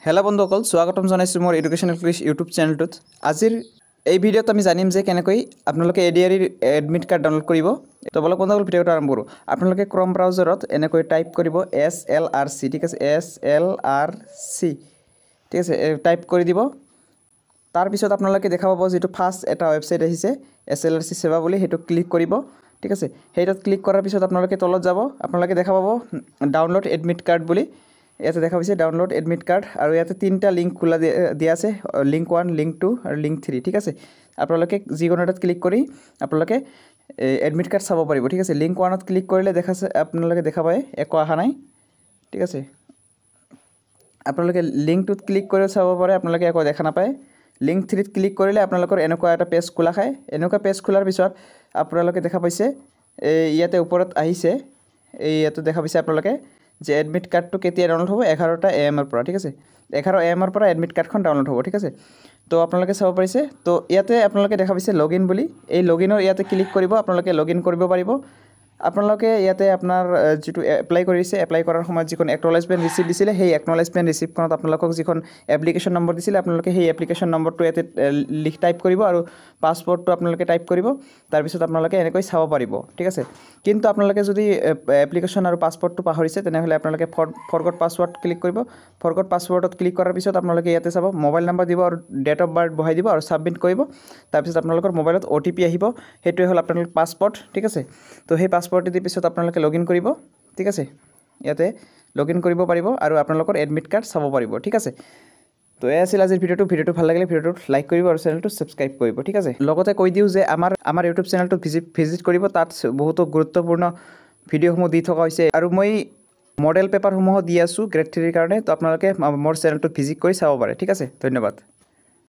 Hello' বন্ধুসকল, স্বাগতম জনাইছোঁ মোৰ এডুকেশ্যনেল ক্লিছ ইউটিউব চেনেলটোত। আজিৰ এই ভিডিঅ'ত আমি জানিম যে কেনেকৈ আপোনালোকে এডিআৰইৰ এডমিট কাৰ্ড ডাউনলোড কৰিব। তো বলক বন্ধুসকল ভিডিঅ'টো আৰম্ভ কৰোঁ। আপোনালোকে ক্ৰম ব্ৰাউজাৰত এনেকৈ টাইপ কৰিব SLRC, ঠিক আছে, SLRC, ঠিক আছে, টাইপ কৰি দিব। তাৰপিছত আপোনালোকে দেখা পাব যিটো ফাৰ্ষ্ট এটা ৱেবছাইট আহিছে SLRC সেৱা বুলি, সেইটো ক্লিক কৰিব, ঠিক আছে। সেইটোত ক্লিক কৰাৰ পিছত আপোনালোকে তলত যাব, আপোনালোকে দেখা পাব ডাউনলোড এডমিট কাৰ্ড বুলি। ইয়াতে দেখা পাইছে ডাউনলোড এডমিট কাৰ্ড, আৰু ইয়াতে তিনিটা লিংক খোলা দিয়া আছে, লিংক 1, লিংক 2 আৰু লিংক 3, ঠিক আছে। আপোনালোকে যিকোনো এটাত ক্লিক কৰি আপোনালোকে এডমিট কাৰ্ড চাব পাৰিব, ঠিক আছে। লিংক 1ত ক্লিক কৰিলে আপোনালোকে দেখা পায় একো অহা নাই, ঠিক আছে। আপোনালোকে লিংক 2ত ক্লিক কৰি চাব পাৰে, আপোনালোকে একো দেখা নাপায়। লিংক 3ত ক্লিক কৰিলে আপোনালোকৰ এনেকুৱা এটা পেজ খোলা খায়। এনেকুৱা পেজ খোলাৰ পিছত আপোনালোকে দেখা পাইছে ইয়াতে ওপৰত আহিছে, ইয়াতে দেখা পাইছে আপোনালোকে যে এডমিট কাৰ্ডটো কেতিয়া ডাউনলোড হ'ব, 11টা AM পৰা, ঠিক আছে। 11 AM পৰা এডমিট কাৰ্ডখন ডাউনলোড হ'ব, ঠিক আছে। তো আপোনালোকে চাব পাৰিছে। তো ইয়াতে আপোনালোকে দেখা পাইছে লগইন বুলি, এই লগইনৰ ইয়াতে ক্লিক কৰিব, আপোনালোকে লগইন কৰিব পাৰিব। আপোনালোকে ইয়াতে আপোনাৰ যিটো এপ্লাই কৰিছে, এপ্লাই কৰাৰ সময়ত যিখন একনলেজমেণ্ট ৰিচিপ্ট দিছিলে, সেই একনলেজমেণ্ট ৰিচিপ্টখনত আপোনালোকক যিখন এপ্লিকেশ্যন নম্বৰ দিছিলে, আপোনালোকে সেই এপ্লিকেশ্যন নম্বৰটো ইয়াতে টাইপ কৰিব, আৰু পাছৱৰ্ডটো আপোনালোকে টাইপ কৰিব। তাৰপিছত আপোনালোকে এনেকৈ চাব পাৰিব, ঠিক আছে। কিন্তু আপোনালোকে যদি এপ্লিকেশ্যন আৰু পাছৱৰ্ডটো পাহৰিছে, তেনেহ'লে আপোনালোকে ফৰগট পাছৱৰ্ড ক্লিক কৰিব। ফৰগট পাছৱৰ্ডত ক্লিক কৰাৰ পিছত আপোনালোকে ইয়াতে চাব, মোবাইল নম্বৰ দিব আৰু ডেট অফ বাৰ্থ বহাই দিব আৰু ছাবমিট কৰিব। তাৰপিছত আপোনালোকৰ মোবাইলত OTP আহিব, সেইটোৱে হ'ল আপোনালোকৰ পাছপৰ্ট, ঠিক আছে। তো সেই পাছপৰ্টটো দি পিছত আপোনালোকে লগইন কৰিব, ঠিক আছে। ইয়াতে লগইন কৰিব পাৰিব আৰু আপোনালোকৰ এডমিট কাৰ্ড চাব পাৰিব, ঠিক আছে। তো এই আছিল আজিৰ ভিডিঅ'টো ভাল লাগিলে ভিডিঅ'টো লাইক কৰিব আৰু চেনেলটো ছাবস্ক্ৰাইব কৰিব, ঠিক আছে। লগতে কৈ দিওঁ যে আমাৰ ইউটিউব চেনেলটোত ভিজিট কৰিব, তাত বহুতো গুৰুত্বপূৰ্ণ ভিডিঅ'সমূহ দি থকা হৈছে, আৰু মই মডেল পেপাৰসমূহো দি আছোঁ গ্ৰেড 3ৰ কাৰণে। তো আপোনালোকে মোৰ চেনেলটোত ভিজিট কৰি চাব পাৰে, ঠিক আছে। ধন্যবাদ।